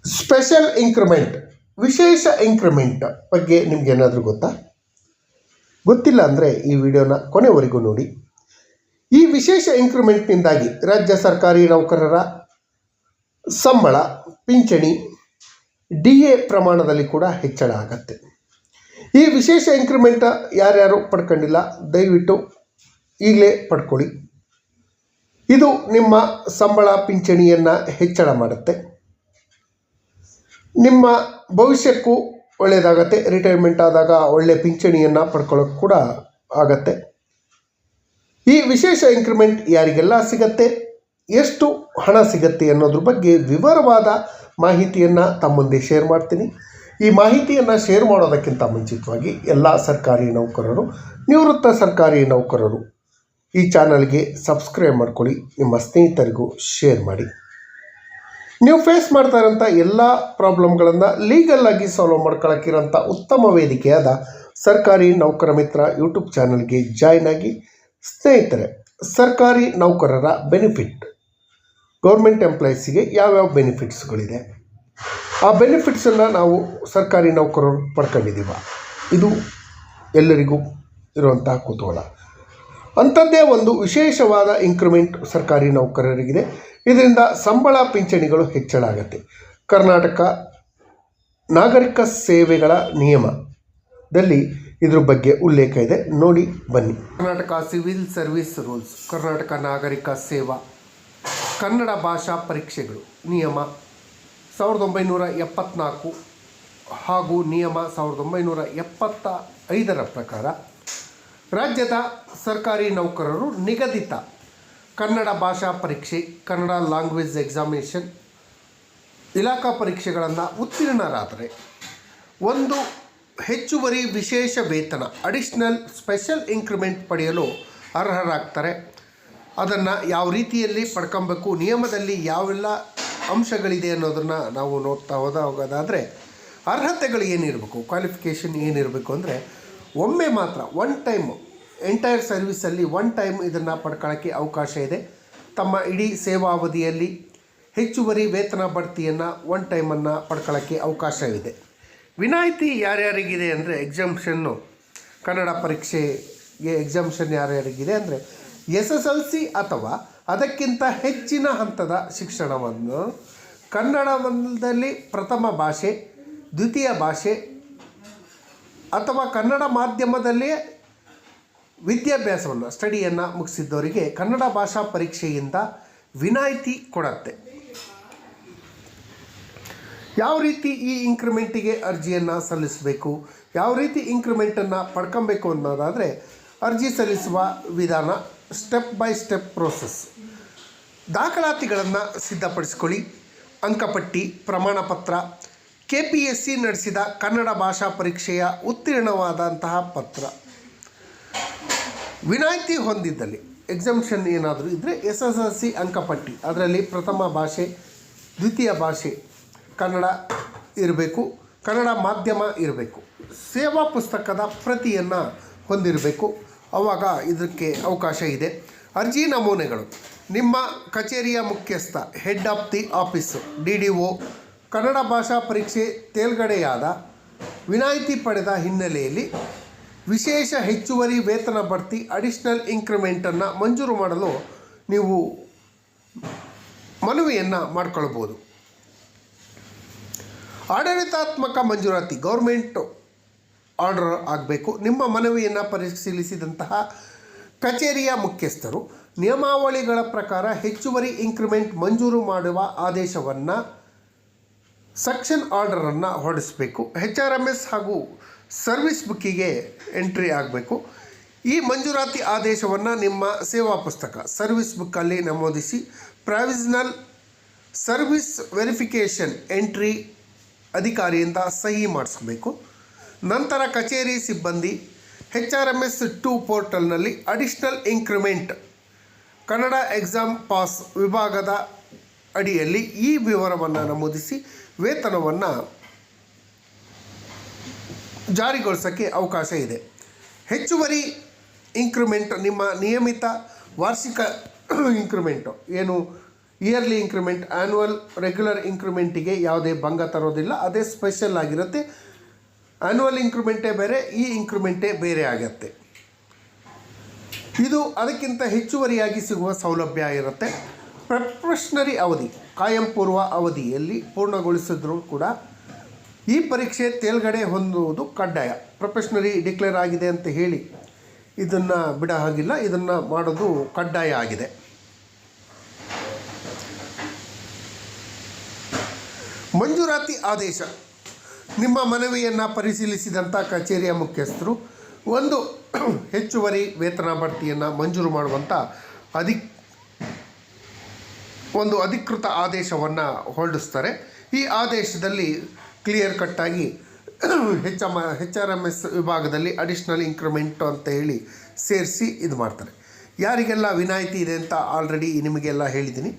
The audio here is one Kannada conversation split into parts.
ಸ್ಪೆಷಲ್ ಇಂಕ್ರಿಮೆಂಟ್, ವಿಶೇಷ ಇಂಕ್ರಿಮೆಂಟ್ ಬಗ್ಗೆ ನಿಮಗೇನಾದರೂ ಗೊತ್ತಿಲ್ಲ ಅಂದರೆ ಈ ವಿಡಿಯೋನ ಕೊನೆವರೆಗೂ ನೋಡಿ. ಈ ವಿಶೇಷ ಇಂಕ್ರಿಮೆಂಟ್ನಿಂದಾಗಿ ರಾಜ್ಯ ಸರ್ಕಾರಿ ನೌಕರರ ಸಂಬಳ, ಪಿಂಚಣಿ, DA ಪ್ರಮಾಣದಲ್ಲಿ ಕೂಡ ಹೆಚ್ಚಳ ಆಗತ್ತೆ. ಈ ವಿಶೇಷ ಇಂಕ್ರಿಮೆಂಟ್ ಯಾರ್ಯಾರು ಪಡ್ಕೊಂಡಿಲ್ಲ ದಯವಿಟ್ಟು ಈಗಲೇ ಪಡ್ಕೊಳ್ಳಿ. ಇದು ನಿಮ್ಮ ಸಂಬಳ, ಪಿಂಚಣಿಯನ್ನು ಹೆಚ್ಚಳ ಮಾಡುತ್ತೆ. ನಿಮ್ಮ ಭವಿಷ್ಯಕ್ಕೂ ಒಳ್ಳೆಯದಾಗತ್ತೆ. ರಿಟೈರ್ಮೆಂಟ್ ಆದಾಗ ಒಳ್ಳೆಯ ಪಿಂಚಣಿಯನ್ನು ಪಡ್ಕೊಳ್ಳೋಕೆ ಕೂಡ ಆಗತ್ತೆ. ಈ ವಿಶೇಷ ಇಂಕ್ರಿಮೆಂಟ್ ಯಾರಿಗೆಲ್ಲ ಸಿಗತ್ತೆ, ಎಷ್ಟು ಹಣ ಸಿಗತ್ತೆ ಅನ್ನೋದ್ರ ಬಗ್ಗೆ ವಿವರವಾದ ಮಾಹಿತಿಯನ್ನು ತಮ್ಮ ಮುಂದೆ ಶೇರ್ ಮಾಡ್ತೀನಿ. ಈ ಮಾಹಿತಿಯನ್ನು ಶೇರ್ ಮಾಡೋದಕ್ಕಿಂತ ಮುಂಚಿತವಾಗಿ ಎಲ್ಲ ಸರ್ಕಾರಿ ನೌಕರರು, ನಿವೃತ್ತ ಸರ್ಕಾರಿ ನೌಕರರು ಈ ಚಾನಲ್ಗೆ ಸಬ್ಸ್ಕ್ರೈಬ್ ಮಾಡ್ಕೊಳ್ಳಿ, ನಿಮ್ಮ ಸ್ನೇಹಿತರಿಗೂ ಶೇರ್ ಮಾಡಿ. ನೀವು ಫೇಸ್ ಮಾಡ್ತಾ ಇರೋಂಥ ಎಲ್ಲ ಪ್ರಾಬ್ಲಮ್ಗಳನ್ನು ಲೀಗಲ್ಲಾಗಿ ಸಾಲ್ವ್ ಮಾಡ್ಕೊಳ್ಳೋಕ್ಕಿರೋಂಥ ಉತ್ತಮ ವೇದಿಕೆಯಾದ ಸರ್ಕಾರಿ ನೌಕರ ಮಿತ್ರ ಯೂಟ್ಯೂಬ್ ಚಾನಲ್ಗೆ ಜಾಯ್ನ್ ಆಗಿ. ಸ್ನೇಹಿತರೆ, ಸರ್ಕಾರಿ ನೌಕರರ ಬೆನಿಫಿಟ್, ಗೌರ್ಮೆಂಟ್ ಎಂಪ್ಲಾಯೀಸಿಗೆ ಯಾವ್ಯಾವ ಬೆನಿಫಿಟ್ಸ್ಗಳಿದೆ, ಆ ಬೆನಿಫಿಟ್ಸನ್ನು ನಾವು ಸರ್ಕಾರಿ ನೌಕರರು ಪಡ್ಕೊಂಡಿದ್ದೀವ, ಇದು ಎಲ್ಲರಿಗೂ ಇರುವಂಥ ಕುತೂಹಲ. ಅಂಥದ್ದೇ ಒಂದು ವಿಶೇಷವಾದ ಇಂಕ್ರಿಮೆಂಟ್ ಸರ್ಕಾರಿ ನೌಕರರಿಗಿದೆ. ಇದರಿಂದ ಸಂಬಳ, ಪಿಂಚಣಿಗಳು ಹೆಚ್ಚಳ ಆಗುತ್ತೆ. ಕರ್ನಾಟಕ ನಾಗರಿಕ ಸೇವೆಗಳ ನಿಯಮದಲ್ಲಿ ಇದ್ರ ಬಗ್ಗೆ ಉಲ್ಲೇಖ ಇದೆ, ನೋಡಿ ಬನ್ನಿ. Karnataka civil service rules, Karnataka ನಾಗರಿಕ ಸೇವಾ ಕನ್ನಡ ಭಾಷಾ ಪರೀಕ್ಷೆಗಳು ನಿಯಮ 1974 ಹಾಗೂ ನಿಯಮ 1975 ಪ್ರಕಾರ ರಾಜ್ಯದ ಸರ್ಕಾರಿ ನೌಕರರು ನಿಗದಿತ ಕನ್ನಡ ಭಾಷಾ ಪರೀಕ್ಷೆ, ಕನ್ನಡ ಲ್ಯಾಂಗ್ವೇಜ್ ಎಕ್ಸಾಮಿನೇಷನ್, ಇಲಾಖಾ ಪರೀಕ್ಷೆಗಳನ್ನು ಉತ್ತೀರ್ಣರಾದರೆ ಒಂದು ಹೆಚ್ಚುವರಿ ವಿಶೇಷ ವೇತನ, ಅಡಿಷ್ನಲ್ ಸ್ಪೆಷಲ್ ಇಂಕ್ರಿಮೆಂಟ್ ಪಡೆಯಲು ಅರ್ಹರಾಗ್ತಾರೆ. ಅದನ್ನು ಯಾವ ರೀತಿಯಲ್ಲಿ ಪಡ್ಕೊಬೇಕು, ನಿಯಮದಲ್ಲಿ ಯಾವೆಲ್ಲ ಅಂಶಗಳಿದೆ ಅನ್ನೋದನ್ನು ನಾವು ನೋಡ್ತಾ ಹೋಗೋದಾದರೆ, ಅರ್ಹತೆಗಳು ಏನಿರಬೇಕು, ಕ್ವಾಲಿಫಿಕೇಷನ್ ಏನಿರಬೇಕು ಅಂದರೆ, ಒಮ್ಮೆ ಮಾತ್ರ ಒನ್ ಟೈಮ್ ಎಂಟೈರ್ ಸರ್ವಿಸಲ್ಲಿ ಒನ್ ಟೈಮ್ ಇದನ್ನು ಪಡ್ಕೊಳ್ಳೋಕ್ಕೆ ಅವಕಾಶ ಇದೆ. ತಮ್ಮ ಇಡೀ ಸೇವಾವಧಿಯಲ್ಲಿ ಹೆಚ್ಚುವರಿ ವೇತನ ಬಡ್ತಿಯನ್ನು ಒನ್ ಟೈಮನ್ನು ಪಡ್ಕೊಳ್ಳೋಕ್ಕೆ ಅವಕಾಶವಿದೆ. ವಿನಾಯಿತಿ ಯಾರ್ಯಾರಿಗಿದೆ ಅಂದರೆ, ಎಕ್ಸಾಮ್ಷನ್ನು, ಕನ್ನಡ ಪರೀಕ್ಷೆಗೆ ಎಕ್ಸಾಮ್ಷನ್ ಯಾರ್ಯಾರಿಗಿದೆ ಅಂದರೆ, SSLC ಅಥವಾ ಅದಕ್ಕಿಂತ ಹೆಚ್ಚಿನ ಹಂತದ ಶಿಕ್ಷಣವನ್ನು ಕನ್ನಡದಲ್ಲಿ ಪ್ರಥಮ ಭಾಷೆ, ದ್ವಿತೀಯ ಭಾಷೆ ಅಥವಾ ಕನ್ನಡ ಮಾಧ್ಯಮದಲ್ಲೇ ವಿದ್ಯಾಭ್ಯಾಸವನ್ನು, ಸ್ಟಡಿಯನ್ನು ಮುಗಿಸಿದ್ದವರಿಗೆ ಕನ್ನಡ ಭಾಷಾ ಪರೀಕ್ಷೆಯಿಂದ ವಿನಾಯಿತಿ ಕೊಡುತ್ತೆ. ಯಾವ ರೀತಿ ಈ ಇಂಕ್ರಿಮೆಂಟಿಗೆ ಅರ್ಜಿಯನ್ನು ಸಲ್ಲಿಸಬೇಕು, ಯಾವ ರೀತಿ ಇಂಕ್ರಿಮೆಂಟನ್ನು ಪಡ್ಕೊಬೇಕು ಅನ್ನೋದಾದರೆ, ಅರ್ಜಿ ಸಲ್ಲಿಸುವ ವಿಧಾನ ಸ್ಟೆಪ್ ಬೈ ಸ್ಟೆಪ್ ಪ್ರೋಸೆಸ್. ದಾಖಲಾತಿಗಳನ್ನು ಸಿದ್ಧಪಡಿಸ್ಕೊಳ್ಳಿ. ಅಂಕಪಟ್ಟಿ, ಪ್ರಮಾಣಪತ್ರ, KPSC ನಡೆಸಿದ ಕನ್ನಡ ಭಾಷಾ ಪರೀಕ್ಷೆಯ ಉತ್ತೀರ್ಣವಾದಂತಹ ಪತ್ರ, ವಿನಾಯಿತಿ ಹೊಂದಿದ್ದಲ್ಲಿ ಎಕ್ಸಾಮ್ಷನ್ ಏನಾದರೂ ಇದ್ದರೆ SSLC ಅಂಕಪಟ್ಟಿ, ಅದರಲ್ಲಿ ಪ್ರಥಮ ಭಾಷೆ, ದ್ವಿತೀಯ ಭಾಷೆ ಕನ್ನಡ ಇರಬೇಕು, ಕನ್ನಡ ಮಾಧ್ಯಮ ಇರಬೇಕು, ಸೇವಾ ಪುಸ್ತಕದ ಪ್ರತಿಯನ್ನು ಹೊಂದಿರಬೇಕು. ಆವಾಗ ಇದಕ್ಕೆ ಅವಕಾಶ ಇದೆ. ಅರ್ಜಿ ನಮೂನೆಗಳು: ನಿಮ್ಮ ಕಚೇರಿಯ ಮುಖ್ಯಸ್ಥ, head of the office, DDO, Kannada ಭಾಷಾ ಪರೀಕ್ಷೆ ತೇರ್ಗಡೆಯಾದ, ವಿನಾಯಿತಿ ಪಡೆದ ಹಿನ್ನೆಲೆಯಲ್ಲಿ ವಿಶೇಷ ಹೆಚ್ಚುವರಿ ವೇತನ ಬಡ್ತಿ, ಅಡಿಷ್ನಲ್ ಇಂಕ್ರಿಮೆಂಟನ್ನು ಮಂಜೂರು ಮಾಡಲು ನೀವು ಮನವಿಯನ್ನು ಮಾಡಿಕೊಳ್ಬೋದು. ಆಡಳಿತಾತ್ಮಕ ಮಂಜೂರಾತಿ, ಗೌರ್ಮೆಂಟ್ ಆರ್ಡರ್ ಆಗಬೇಕು. ನಿಮ್ಮ ಮನವಿಯನ್ನು ಪರಿಶೀಲಿಸಿದಂತಹ ಕಚೇರಿಯ ಮುಖ್ಯಸ್ಥರು ನಿಯಮಾವಳಿಗಳ ಪ್ರಕಾರ ಹೆಚ್ಚುವರಿ ಇಂಕ್ರಿಮೆಂಟ್ ಮಂಜೂರು ಮಾಡುವ ಆದೇಶವನ್ನು, ಸೆಕ್ಷನ್ ಆರ್ಡರನ್ನು ಹೊರಡಿಸಬೇಕು. HRMS ಹಾಗೂ ಸರ್ವಿಸ್ ಬುಕ್ಕಿಗೆ ಎಂಟ್ರಿ ಆಗಬೇಕು. ಈ ಮಂಜೂರಾತಿ ಆದೇಶವನ್ನು ನಿಮ್ಮ ಸೇವಾ ಪುಸ್ತಕ, ಸರ್ವಿಸ್ ಬುಕ್ಕಲ್ಲಿ ನಮೂದಿಸಿ ಪ್ರಾವಿಷನಲ್ ಸರ್ವಿಸ್ ವೆರಿಫಿಕೇಷನ್ ಎಂಟ್ರಿ ಅಧಿಕಾರಿಯಿಂದ ಸಹಿ ಮಾಡಿಸಬೇಕು. ನಂತರ ಕಚೇರಿ ಸಿಬ್ಬಂದಿ HRMS 2 ಪೋರ್ಟಲ್ನಲ್ಲಿ additional increment Kannada exam pass ವಿಭಾಗದ ಅಡಿಯಲ್ಲಿ ಈ ವಿವರವನ್ನು ನಮೂದಿಸಿ ವೇತನವನ್ನು ಜಾರಿಗೊಳಿಸೋಕ್ಕೆ ಅವಕಾಶ ಇದೆ. ಹೆಚ್ಚುವರಿ ಇಂಕ್ರಿಮೆಂಟ್ ನಿಮ್ಮ ನಿಯಮಿತ ವಾರ್ಷಿಕ ಇಂಕ್ರಿಮೆಂಟು ಏನು ಇಯರ್ಲಿ ಇಂಕ್ರಿಮೆಂಟ್, ಆ್ಯನ್ಯುವಲ್ ರೆಗ್ಯುಲರ್ ಇಂಕ್ರಿಮೆಂಟಿಗೆ ಯಾವುದೇ ಭಂಗ ತರೋದಿಲ್ಲ, ಅದೇ ಸ್ಪೆಷಲ್ ಆಗಿರುತ್ತೆ. ಆ್ಯನ್ಯುವಲ್ ಇಂಕ್ರಿಮೆಂಟೇ ಬೇರೆ, ಈ ಇಂಕ್ರಿಮೆಂಟೇ ಬೇರೆ ಆಗುತ್ತೆ. ಇದು ಅದಕ್ಕಿಂತ ಹೆಚ್ಚುವರಿಯಾಗಿ ಸಿಗುವ ಸೌಲಭ್ಯ ಇರುತ್ತೆ. ಪ್ರೊಫೆಷನರಿ ಅವಧಿ, ಕಾಯಂ ಪೂರ್ವ ಅವಧಿಯಲ್ಲಿ ಪೂರ್ಣಗೊಳಿಸಿದ್ರೂ ಕೂಡ ಈ ಪರೀಕ್ಷೆ ತೇಲ್ಗಡೆ ಹೊಂದುವುದು ಕಡ್ಡಾಯ. ಪ್ರೊಫೆಷನರಿ ಡಿಕ್ಲೇರ್ ಆಗಿದೆ ಅಂತ ಹೇಳಿ ಇದನ್ನು ಬಿಡೋ ಹಾಗಿಲ್ಲ, ಇದನ್ನು ಮಾಡೋದು ಕಡ್ಡಾಯ ಆಗಿದೆ. ಮಂಜೂರಾತಿ ಆದೇಶ. ನಿಮ್ಮ ಮನವಿಯನ್ನು ಪರಿಶೀಲಿಸಿದಂಥ ಕಚೇರಿಯ ಮುಖ್ಯಸ್ಥರು ಒಂದು ಹೆಚ್ಚುವರಿ ವೇತನ ಬಡ್ತಿಯನ್ನು ಮಂಜೂರು ಮಾಡುವಂಥ ಒಂದು ಅಧಿಕೃತ ಆದೇಶವನ್ನು ಹೊರಡಿಸ್ತಾರೆ. ಈ ಆದೇಶದಲ್ಲಿ ಕ್ಲಿಯರ್ ಕಟ್ಟಾಗಿ HRMS ವಿಭಾಗದಲ್ಲಿ ಅಡಿಷ್ನಲ್ ಇಂಕ್ರಿಮೆಂಟ್ ಅಂತ ಹೇಳಿ ಸೇರಿಸಿ ಇದು ಮಾಡ್ತಾರೆ. ಯಾರಿಗೆಲ್ಲ ವಿನಾಯಿತಿ ಇದೆ ಅಂತ ಆಲ್ರೆಡಿ ನಿಮಗೆಲ್ಲ ಹೇಳಿದ್ದೀನಿ.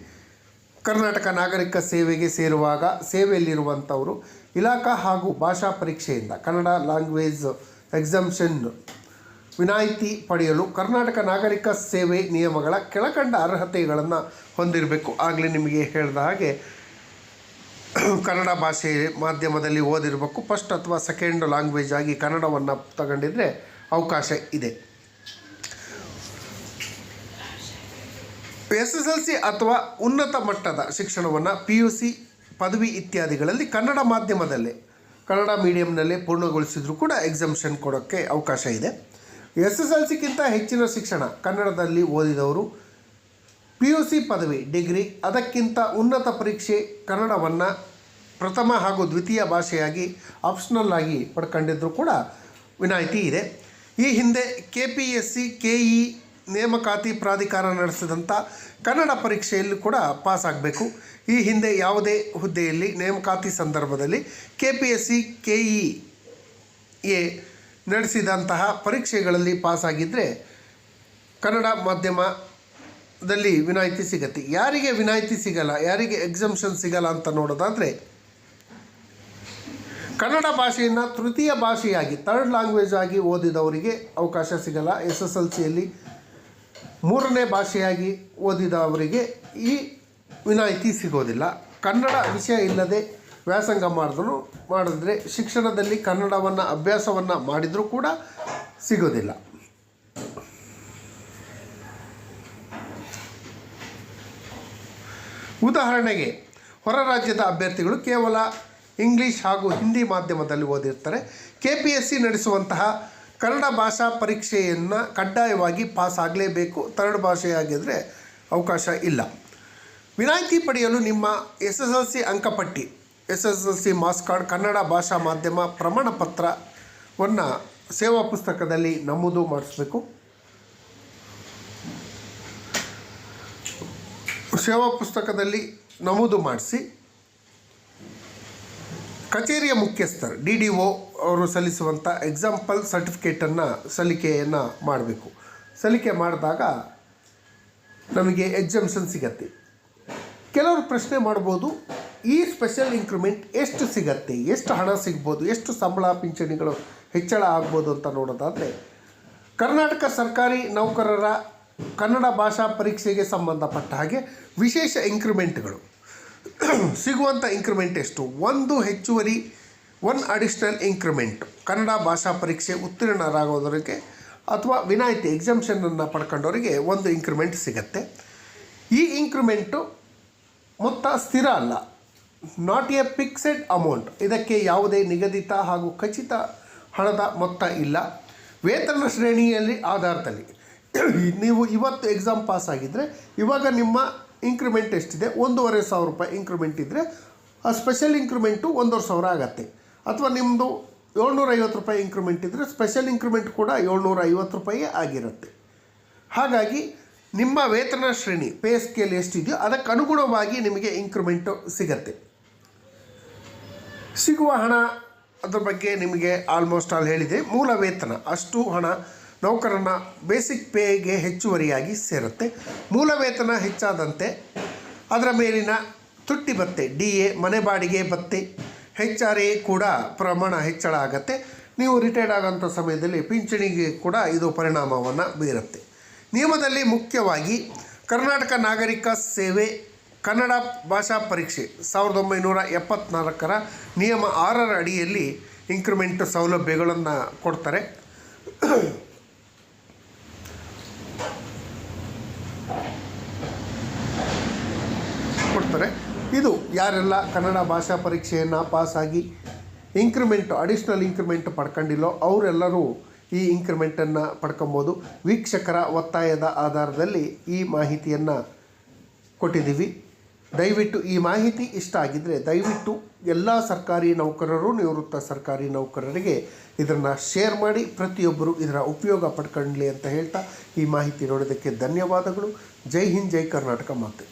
ಕರ್ನಾಟಕ ನಾಗರಿಕ ಸೇವೆಗೆ ಸೇರುವಾಗ ಸೇವೆಯಲ್ಲಿರುವಂಥವರು ಇಲಾಖಾ ಹಾಗೂ ಭಾಷಾ ಪರೀಕ್ಷೆಯಿಂದ ಕನ್ನಡ ಲ್ಯಾಂಗ್ವೇಜ್ ಎಕ್ಸಾಮ್ಷನ್ ವಿನಾಯಿತಿ ಪಡೆಯಲು ಕರ್ನಾಟಕ ನಾಗರಿಕ ಸೇವೆ ನಿಯಮಗಳ ಕೆಳಕಂಡ ಅರ್ಹತೆಗಳನ್ನು ಹೊಂದಿರಬೇಕು. ಆಗಲೇ ನಿಮಗೆ ಹೇಳಿದ ಹಾಗೆ ಕನ್ನಡ ಭಾಷೆ ಮಾಧ್ಯಮದಲ್ಲಿ ಓದಿರಬೇಕು, ಫಸ್ಟ್ ಅಥವಾ ಸೆಕೆಂಡ್ ಲ್ಯಾಂಗ್ವೇಜ್ ಆಗಿ ಕನ್ನಡವನ್ನು ತಗೊಂಡಿದ್ರೆ ಅವಕಾಶ ಇದೆ. SSLC ಅಥವಾ ಉನ್ನತ ಮಟ್ಟದ ಶಿಕ್ಷಣವನ್ನು PUC ಪದವಿ ಇತ್ಯಾದಿಗಳಲ್ಲಿ ಕನ್ನಡ ಮಾಧ್ಯಮದಲ್ಲೇ, ಕನ್ನಡ ಮೀಡಿಯಂನಲ್ಲೇ ಪೂರ್ಣಗೊಳಿಸಿದರೂ ಕೂಡ ಎಕ್ಸಮ್ಷನ್ ಕೊಡೋಕ್ಕೆ ಅವಕಾಶ ಇದೆ. SSLCಗಿಂತ ಹೆಚ್ಚಿನ ಶಿಕ್ಷಣ ಕನ್ನಡದಲ್ಲಿ ಓದಿದವರು PUC ಪದವಿ, ಡಿಗ್ರಿ, ಅದಕ್ಕಿಂತ ಉನ್ನತ ಪರೀಕ್ಷೆ ಕನ್ನಡವನ್ನು ಪ್ರಥಮ ಹಾಗೂ ದ್ವಿತೀಯ ಭಾಷೆಯಾಗಿ ಆಪ್ಷನಲ್ ಆಗಿ ಪಡ್ಕೊಂಡಿದ್ದರೂ ಕೂಡ ವಿನಾಯಿತಿ ಇದೆ. ಈ ಹಿಂದೆ KPSC KE ನೇಮಕಾತಿ ಪ್ರಾಧಿಕಾರ ನಡೆಸಿದಂಥ ಕನ್ನಡ ಪರೀಕ್ಷೆಯಲ್ಲಿ ಕೂಡ ಪಾಸ್ ಆಗಬೇಕು. ಈ ಹಿಂದೆ ಯಾವುದೇ ಹುದ್ದೆಯಲ್ಲಿ ನೇಮಕಾತಿ ಸಂದರ್ಭದಲ್ಲಿ KPSC KE ನಡೆಸಿದಂತಹ ಪರೀಕ್ಷೆಗಳಲ್ಲಿ ಪಾಸಾಗಿದ್ದರೆ ಕನ್ನಡ ಮಾಧ್ಯಮದಲ್ಲಿ ವಿನಾಯಿತಿ ಸಿಗುತ್ತೆ. ಯಾರಿಗೆ ವಿನಾಯಿತಿ ಸಿಗಲ್ಲ, ಯಾರಿಗೆ ಎಕ್ಸಮ್ಷನ್ ಸಿಗಲ್ಲ ಅಂತ ನೋಡೋದಾದರೆ, ಕನ್ನಡ ಭಾಷೆಯನ್ನು ತೃತೀಯ ಭಾಷೆಯಾಗಿ ಥರ್ಡ್ ಲ್ಯಾಂಗ್ವೇಜ್ ಆಗಿ ಓದಿದವರಿಗೆ ಅವಕಾಶ ಸಿಗಲ್ಲ. SSLCಯಲ್ಲಿ ಮೂರನೇ ಭಾಷೆಯಾಗಿ ಓದಿದವರಿಗೆ ಈ ವಿನಾಯಿತಿ ಸಿಗೋದಿಲ್ಲ. ಕನ್ನಡ ವಿಷಯ ಇಲ್ಲದೆ ವ್ಯಾಸಂಗ ಮಾಡಿದ್ರೆ ಶಿಕ್ಷಣದಲ್ಲಿ ಕನ್ನಡವನ್ನು ಅಭ್ಯಾಸವನ್ನು ಮಾಡಿದರೂ ಕೂಡ ಸಿಗೋದಿಲ್ಲ. ಉದಾಹರಣೆಗೆ, ಹೊರ ರಾಜ್ಯದ ಅಭ್ಯರ್ಥಿಗಳು ಕೇವಲ ಇಂಗ್ಲೀಷ್ ಹಾಗೂ ಹಿಂದಿ ಮಾಧ್ಯಮದಲ್ಲಿ ಓದಿರ್ತಾರೆ. KPSC ನಡೆಸುವಂತಹ ಕನ್ನಡ ಭಾಷಾ ಪರೀಕ್ಷೆಯನ್ನು ಕಡ್ಡಾಯವಾಗಿ ಪಾಸ್ ಆಗಲೇಬೇಕು. ಥರ್ಡ್ ಭಾಷೆಯಾಗಿದ್ದರೆ ಅವಕಾಶ ಇಲ್ಲ. ವಿನಾಯಿತಿ ಪಡೆಯಲು ನಿಮ್ಮ SSLC ಅಂಕಪಟ್ಟಿ, SSLC ಮಾರ್ಕ್ಸ್ ಕಾರ್ಡ್, ಕನ್ನಡ ಭಾಷಾ ಮಾಧ್ಯಮ ಪ್ರಮಾಣ ಪತ್ರವನ್ನು ಸೇವಾ ಪುಸ್ತಕದಲ್ಲಿ ನಮೂದು ಮಾಡಿಸ್ಬೇಕು. ಸೇವಾ ಪುಸ್ತಕದಲ್ಲಿ ನಮೂದು ಮಾಡಿಸಿ ಕಚೇರಿಯ ಮುಖ್ಯಸ್ಥರು DDO ಅವರು ಸಲ್ಲಿಸುವಂಥ ಎಕ್ಸಾಂಪಲ್ ಸರ್ಟಿಫಿಕೇಟನ್ನು ಸಲ್ಲಿಕೆಯನ್ನು ಮಾಡಬೇಕು. ಸಲ್ಲಿಕೆ ಮಾಡಿದಾಗ ನಮಗೆ ಎಕ್ಸಮ್ಷನ್ ಸಿಗತ್ತೆ. ಕೆಲವರು ಪ್ರಶ್ನೆ ಮಾಡ್ಬೋದು, ಈ ಸ್ಪೆಷಲ್ ಇಂಕ್ರಿಮೆಂಟ್ ಎಷ್ಟು ಸಿಗತ್ತೆ, ಎಷ್ಟು ಹಣ ಸಿಗ್ಬೋದು, ಎಷ್ಟು ಸಂಬಳ ಪಿಂಚಣಿಗಳು ಹೆಚ್ಚಳ ಆಗ್ಬೋದು ಅಂತ ನೋಡೋದಾದರೆ, ಕರ್ನಾಟಕ ಸರ್ಕಾರಿ ನೌಕರರ ಕನ್ನಡ ಭಾಷಾ ಪರೀಕ್ಷೆಗೆ ಸಂಬಂಧಪಟ್ಟ ಹಾಗೆ ವಿಶೇಷ ಇಂಕ್ರಿಮೆಂಟ್ಗಳು ಸಿಗುವಂಥ ಇಂಕ್ರಿಮೆಂಟ್ ಎಷ್ಟು? ಒಂದು ಹೆಚ್ಚುವರಿ, ಅಡಿಷ್ನಲ್ ಇಂಕ್ರಿಮೆಂಟ್ ಕನ್ನಡ ಭಾಷಾ ಪರೀಕ್ಷೆ ಉತ್ತೀರ್ಣರಾಗೋದರಿಗೆ ಅಥವಾ ವಿನಾಯಿತಿ ಎಕ್ಸಮ್ಷನನ್ನು ಪಡ್ಕೊಂಡವರಿಗೆ ಒಂದು ಇಂಕ್ರಿಮೆಂಟ್ ಸಿಗತ್ತೆ. ಈ ಇಂಕ್ರಿಮೆಂಟು ಮೊತ್ತ ಸ್ಥಿರ ಅಲ್ಲ, ನಾಟ್ ಎ ಫಿಕ್ಸೆಡ್ ಅಮೌಂಟ್. ಇದಕ್ಕೆ ಯಾವುದೇ ನಿಗದಿತ ಹಾಗೂ ಖಚಿತ ಹಣದ ಮೊತ್ತ ಇಲ್ಲ. ವೇತನ ಶ್ರೇಣಿಯಲ್ಲಿ ಆಧಾರದಲ್ಲಿ ನೀವು ಇವತ್ತು ಎಕ್ಸಾಮ್ ಪಾಸ್ ಆಗಿದ್ದರೆ ಇವಾಗ ನಿಮ್ಮ ಇಂಕ್ರಿಮೆಂಟ್ ಎಷ್ಟಿದೆ, 1,500 ರೂಪಾಯಿ ಇಂಕ್ರಿಮೆಂಟ್ ಇದ್ದರೆ ಆ ಸ್ಪೆಷಲ್ ಇಂಕ್ರಿಮೆಂಟು 1,500 ಆಗುತ್ತೆ. ಅಥವಾ ನಿಮ್ಮದು 750 ರೂಪಾಯಿ ಇಂಕ್ರಿಮೆಂಟ್ ಇದ್ದರೆ ಸ್ಪೆಷಲ್ ಇಂಕ್ರಿಮೆಂಟ್ ಕೂಡ 750 ರೂಪಾಯಿ ಆಗಿರುತ್ತೆ. ಹಾಗಾಗಿ ನಿಮ್ಮ ವೇತನ ಶ್ರೇಣಿ ಪೇ ಸ್ಕೇಲ್ ಎಷ್ಟಿದೆಯೋ ಅದಕ್ಕೆ ಅನುಗುಣವಾಗಿ ನಿಮಗೆ ಇಂಕ್ರಿಮೆಂಟು ಸಿಗತ್ತೆ. ಸಿಗುವ ಹಣ ಅದ್ರ ಬಗ್ಗೆ ನಿಮಗೆ ಆಲ್ಮೋಸ್ಟ್ ಆಲ್ ಹೇಳಿದೆ. ಮೂಲ ವೇತನ ಅಷ್ಟು ಹಣ ನೌಕರನ ಬೇಸಿಕ್ ಪೇಗೆ ಹೆಚ್ಚುವರಿಯಾಗಿ ಸೇರುತ್ತೆ. ಮೂಲ ವೇತನ ಹೆಚ್ಚಾದಂತೆ ಅದರ ಮೇಲಿನ ತುಟ್ಟಿ ಭತ್ಯೆ, DA, ಮನೆ ಬಾಡಿಗೆ ಭತ್ಯೆ, HRA ಕೂಡ ಪ್ರಮಾಣ ಹೆಚ್ಚಳ ಆಗುತ್ತೆ. ನೀವು ರಿಟೈರ್ಡ್ ಆಗೋಂಥ ಸಮಯದಲ್ಲಿ ಪಿಂಚಣಿಗೆ ಕೂಡ ಇದು ಪರಿಣಾಮವನ್ನು ಬೀರುತ್ತೆ. ನಿಯಮದಲ್ಲಿ ಮುಖ್ಯವಾಗಿ ಕರ್ನಾಟಕ ನಾಗರಿಕ ಸೇವೆ ಕನ್ನಡ ಭಾಷಾ ಪರೀಕ್ಷೆ 1974 ನಿಯಮ 6 ಅಡಿಯಲ್ಲಿ ಇಂಕ್ರಿಮೆಂಟ್ ಸೌಲಭ್ಯಗಳನ್ನು ಕೊಡ್ತಾರೆ. ಇದು ಯಾರೆಲ್ಲ ಕನ್ನಡ ಭಾಷಾ ಪರೀಕ್ಷೆಯನ್ನು ಪಾಸಾಗಿ ಅಡಿಷ್ನಲ್ ಇಂಕ್ರಿಮೆಂಟ್ ಪಡ್ಕೊಂಡಿಲ್ಲೋ ಅವರೆಲ್ಲರೂ ಈ ಇಂಕ್ರಿಮೆಂಟನ್ನು ಪಡ್ಕೊಬೋದು. ವೀಕ್ಷಕರ ಒತ್ತಾಯದ ಆಧಾರದಲ್ಲಿ ಈ ಮಾಹಿತಿಯನ್ನು ಕೊಟ್ಟಿದ್ದೀವಿ. ದಯವಿಟ್ಟು ಈ ಮಾಹಿತಿ ಇಷ್ಟ ಆಗಿದ್ದರೆ ದಯವಿಟ್ಟು ಎಲ್ಲ ಸರ್ಕಾರಿ ನೌಕರರು, ನಿವೃತ್ತ ಸರ್ಕಾರಿ ನೌಕರರಿಗೆ ಇದನ್ನು ಶೇರ್ ಮಾಡಿ, ಪ್ರತಿಯೊಬ್ಬರು ಇದರ ಉಪಯೋಗ ಪಡ್ಕೊಳ್ಳಿ ಅಂತ ಹೇಳ್ತಾ ಈ ಮಾಹಿತಿ ನೋಡೋದಕ್ಕೆ ಧನ್ಯವಾದಗಳು. ಜೈ ಹಿಂದ್, ಜೈ ಕರ್ನಾಟಕ ಮಾತೆ.